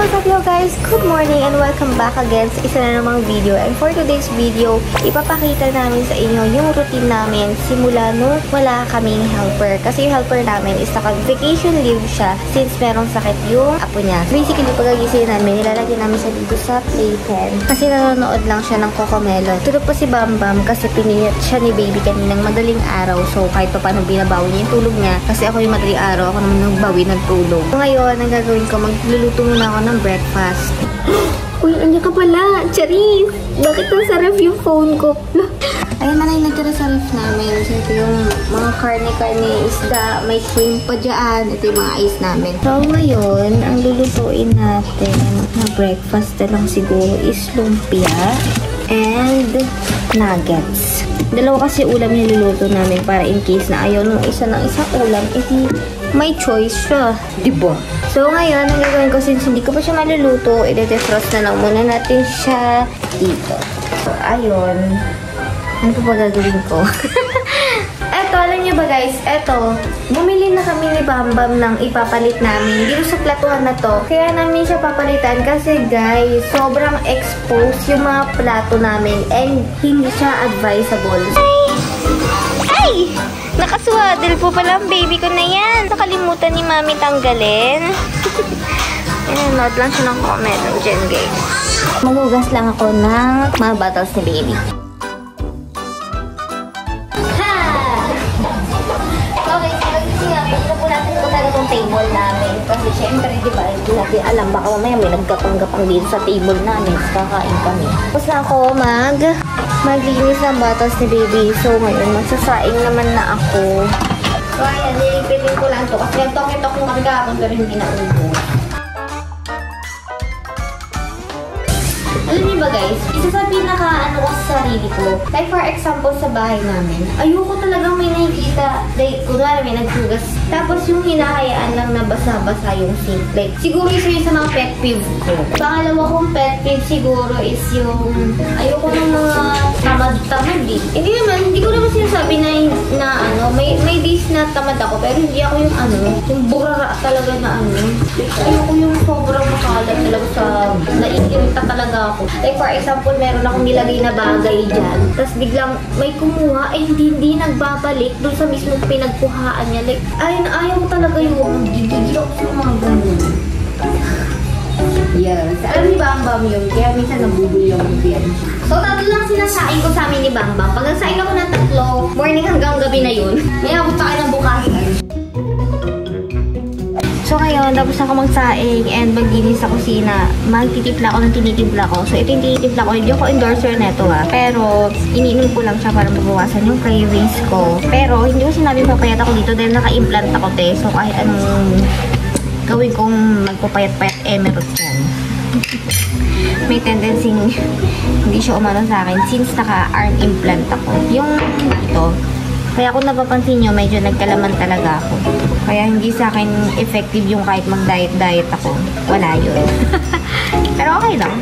what's up yo guys? Good morning and welcome back again sa isa na namang video. And for today's video, ipapakita namin sa inyo yung routine namin simula nung wala kaming helper. Kasi yung helper namin is naka-vacation leave siya since merong sakit yung apo niya. Basically, pag-agising namin, nilalagay namin siya dito sa playpen. Kasi nanonood lang siya ng Cocomelon. Tulog pa si Bambam kasi piniyat siya ni baby kaninang madaling araw. So, kahit pa paano binabawi niya yung tulog niya. Kasi ako yung madaling araw, ako naman nagbawi ng tulog. So, ngayon, ang gagawin ko, magluluto muna ako ng breakfast. Uy, ano ka pala? Charis! Bakit nasa ref yung phone ko? Ayun na yung natira sa ref namin. So, ito yung mga karne-karne, isda, may shrimp pa dyan. Ito yung mga ice namin. So, ngayon, ang lulutuin natin na breakfast na lang siguro is lumpia and nuggets. Dalawa kasi ulam yung luluto namin para in case na ayaw nung isa ng isang ulam, edi may choice siya. Diba? So, ngayon, ang gagawin ko, since hindi ko pa siya maluluto, i-defrost na lang muna natin siya dito. So, ayun. Ano pa gagawin ko? Eto, alam niyo ba guys, eto, bumili na kami ni Bambam ng ipapalit namin dito sa platuhan na to. Kaya namin siya papalitan kasi guys, sobrang exposed yung mga plato namin and hindi siya advisable. Ay! Nakaswaddle po pala ang baby ko na yan. Nakalimutan ni mami tanggalin. Inanood lang siya ng comment dyan guys. Magugas lang ako ng mga bottles ni baby. Table namin. Kasi syempre, di ba, hindi natin alam. Baka mamaya may nagkapang-gapang din sa table namin. Kakain kami. Tapos na ako maglinis ng bottles ni baby. So, ngayon, magsasaing naman na ako. So, ayan, nilipitin ko lang to. Kasi nagtok-itok yung kargapon pero hindi na ubos. Alam niyo ba guys, isa sa pinaka-ano ko sa sarili ko. Like for example, sa bahay namin, ayoko talagang may nakikita. Like, kunwari may naghugas. Tapos yung hinahayaan lang na basa-basa yung sink. Like, siguro isa yun sa mga pet peeve ko. Pangalawa kong pet peeve siguro is yung ayoko ng mga tamad-tamad eh. Hindi ko naman sinasabi na ano, may days na tamad ako, pero hindi ako yung ano, yung burara talaga na ano. Ayoko yung sobrang makalat talaga sa naiirita talaga ako. Like for example, meron akong nilagay na bagay dyan. Tapos biglang may kumuha, hindi nagbabalik doon sa mismong pinagkuhaan niya. Like, ayaw ko talaga yung gigigil ako sa mga ganun. Yes. Alam ni Bambam yun, kaya minsan nabubuli ako yan. So, tatlo lang sinasain ko sa amin ni Bambam. Pag nagsain ako ng tatlo, morning hanggang gabi na yun, may abot pa kayo ng bukasan. So ngayon, tapos ako magsaing and maglinis sa kusina, magtitimpla ako ng tinitimpla ko. So ito yung tinitimpla ko, hindi ako endorser neto pero iniinom ko lang siya para mabawasan yung cravings ko. Pero hindi ko sinabing papayat ako dito dahil naka-implant ako So kahit anong gawin kong magpapayat-payat, meron yan. May tendency hindi siya umano sa akin since naka-arm implant ako. Yung dito, kaya kung napapansin nyo, medyo nagkalaman talaga ako. Kaya hindi sa akin effective yung kahit mag-diet-diet ako. Wala yun. Pero okay lang.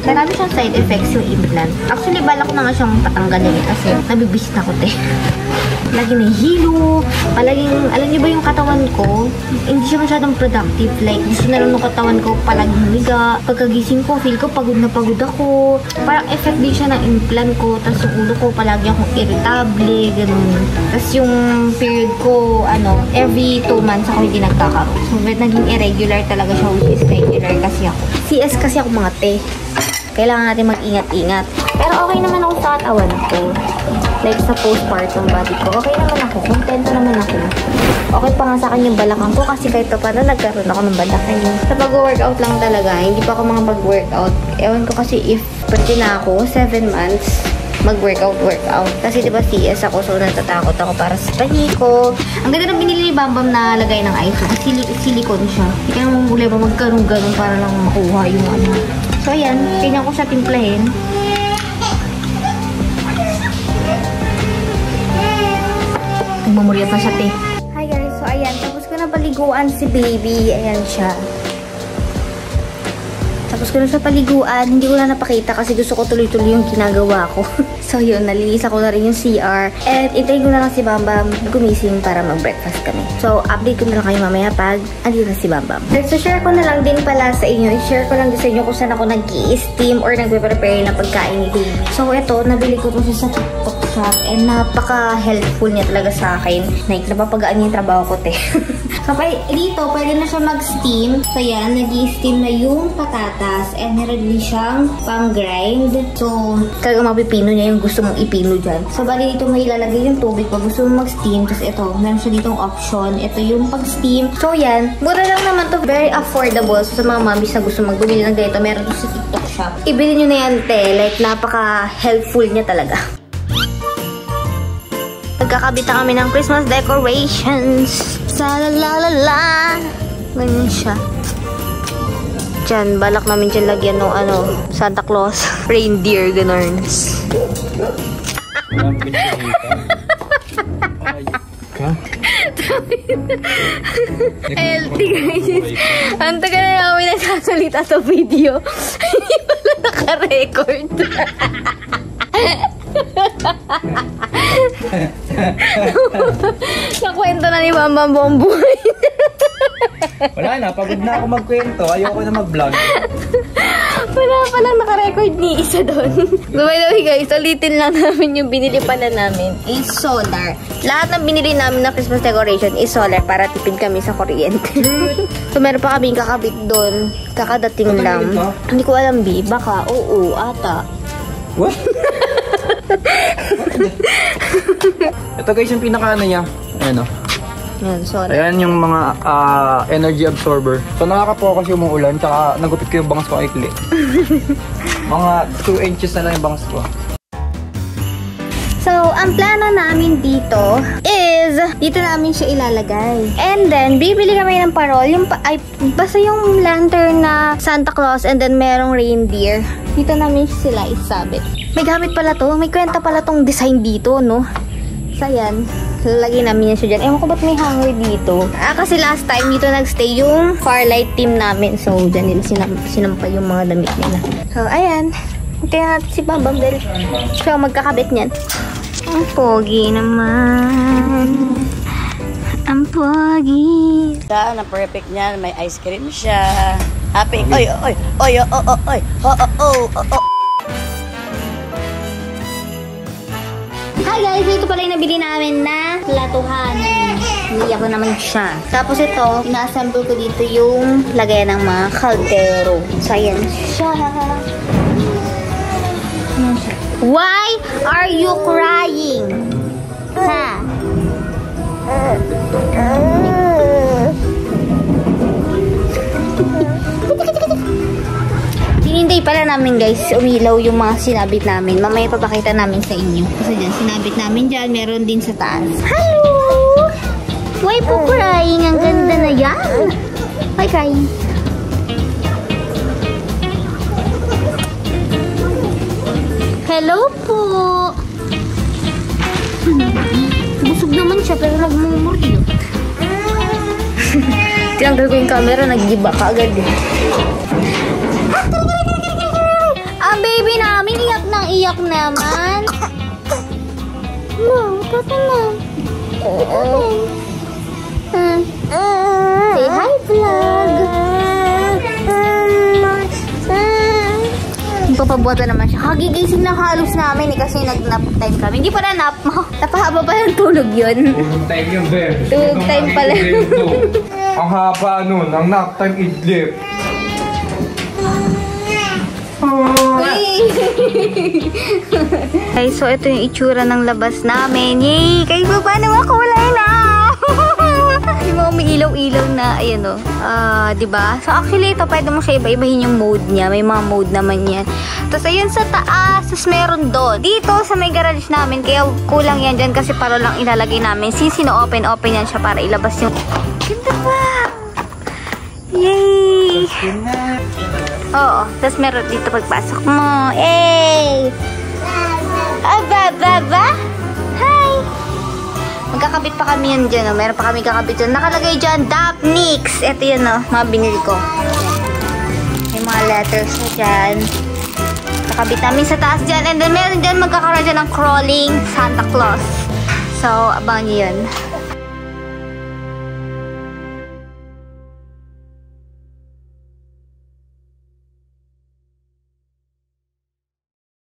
Marami siyang side effects yung implant. Actually, balak ko na nga siyang patanggalin kasi nabibisit ako Lagi nahihilo. Palaging, alam niyo ba yung katawan ko? Hindi siya masyadong productive. Like, gusto na lang ng katawan ko palaging humiga. Pagkagising ko, feel ko pagod na pagod ako. Parang effect din siya ng implant ko. Tapos yung ulo ko, palagi akong irritable. Ganun. Tapos yung period ko, every 2 months ako hindi nagkakaroon. So, naging irregular talaga siya, which is regular kasi ako. CS kasi ako mga Kailangan natin mag-ingat-ingat. Pero okay naman ako sa katawan ko. Like sa postpartum body ko. Okay naman ako. Contento naman ako. Okay pa nga sa akin yung balakang ko kasi kahit pa paano nagkaroon ako ng balakang. Sa pag-workout lang talaga. Hindi pa ako mga mag-workout. Ewan ko kasi if pwede na ako, 7 months, mag-workout. Kasi diba CS ako, so natatakot ako para sa tahi ko. Ang ganda ng binili ni Bambam na lagay ng ice. Silicone siya. Hindi ka naman problema magkaroon-ganon para lang makuha yung So ayan, tingnan ko siya timplahin. Nagmamuriat na siya, Hi guys, so ayan, tapos ko na paliguan si baby. Ayan siya. Tapos ko na sa paliguan, hindi ko na napakita kasi gusto ko tuloy-tuloy yung ginagawa ko. So yun, nalilisa ko na rin yung CR. And intayin ko na lang si Bambam gumising para mag-breakfast kami. So update ko na lang kayo mamaya pag andito na si Bambam. So share ko na lang din pala sa inyo. I-share ko lang din sa inyo kung saan ako nag-i-steam or nagpe-prepare ng pagkain ni baby. So ito, nabili ko to sa TikTok shop and napaka-helpful niya talaga sa akin. Like, napapagaan niya yung trabaho ko, te. So dito, pwede na siya mag-steam. So yan, nag-i-steam na yung patatas and meron din siyang pang-grind. So, talagang mapipino niya yung gusto mong ipino dyan. So, bali dito may ilalagay yung tubig pag gusto mong mag-steam. Tapos ito, meron siya ditong option. Ito yung pag-steam. So, yan. Mura lang naman to. Very affordable. So, sa mga mommies na gusto magbumili ng ganito, meron to sa TikTok shop. Ibili nyo na yan, te. Like, napaka-helpful niya talaga. Nagkakabit na kami ng Christmas decorations. Sa la la la la. Ganyan siya. Diyan, balak namin dyan lagyan ng Santa Claus, reindeer, ganun. LT guys. Ang tagal na namin nagsasalita sa video. Hindi pala naka-record. Nakwento na ni Mama buong buhay. Wala na, pagod na ako magkwento. Ayoko na mag-vlog. Wala palang naka-record ni isa doon. So by the way guys, ulitin lang namin yung binili pala namin is solar. Lahat ng binili namin na Christmas decoration is solar para tipid kami sa kuryente. So meron pa kaming kakabit doon. Kakadating lang. Hindi ko alam, B. Baka, oo, ata. What? Ito guys yung pinaka-ano niya. Ayan o. Yan, solar. Ayan yung mga energy absorber. So nakaka-focus yung umuulan, tsaka nagupit ko yung bangas ko ikli. Mga 2 inches na lang yung bangas ko. So, ang plano namin dito is, dito namin siya ilalagay. And then, bibili kami ng parol. Basta yung lantern na Santa Claus and then merong reindeer. Dito namin sila isabit. May gamit pala to. May kwenta pala tong design dito, no? So, yan. Lalagyan namin yan siya dyan. Ewan ko ba't may hanger dito. Kasi last time dito nagstay yung Farlight team namin. So, dyan nila sinampa yung mga damit nila. So, ayan. Kaya natin si Bambam dahil siya magkakabit niyan. Ang pogi naman. Ang pogi. Siya, na perfect niyan. May ice cream siya. Happy. Oy, oy, oy, oy, oy, oy, oy, oy, oy. Hi guys, ito pala yung nabili namin na latuhan. Niya ko naman siya. Tapos ito, ina-assemble ko dito yung lagayan ng mga kaldero. So, ayan siya. Why are you crying? Ha? Hinintay pala namin guys, umilaw yung mga sinabit namin. Mamaya papakita namin sa inyo. Kasi dyan, sinabit namin dyan, meron din sa taas. Hello! Why po crying? Ang ganda na yan. Why crying? Hello po! Busog naman siya pero nagmumuri. Tinanggal ko yung camera, nag-giba ka agad eh. Ang baby namin, iyak nang iyak naman. No, tata na. Say hi, vlog. Papabuatan naman siya. Hagigising na halos namin eh, kasi nag-nap time kami. Hindi pa na nap mo. Napahaba pa yung tulog yun. Tulog time yung bear. Tulog time pala. Ang haba nun, ang nap time idlip. Okay, so ito yung itsura ng labas namin. Yay! Kahit pa paano makulay na! Yung mga umiilaw-ilaw na, ayan o. Diba? So actually, ito pwede mo siya iba-ibahin yung mode niya. May mga mode naman yan. Tapos ayun sa taas, tapos meron doon. Dito sa may garage namin, kaya kulang yan dyan kasi para lang ilalagay namin. Since open yan siya para ilabas yung... Ganda pa! Yay! Oo. Tapos meron dito pagpasok mo. Yay! Aba! Hi! Magkakabit pa kami yan dyan. Meron pa kami kakabit dyan. Nakalagay dyan, Dapnix. Ito yan, mga binili ko. May mga letters na dyan. Kakabit namin sa taas dyan. And then meron dyan magkakaroon dyan ng crawling Santa Claus. So, abangan nyo yun.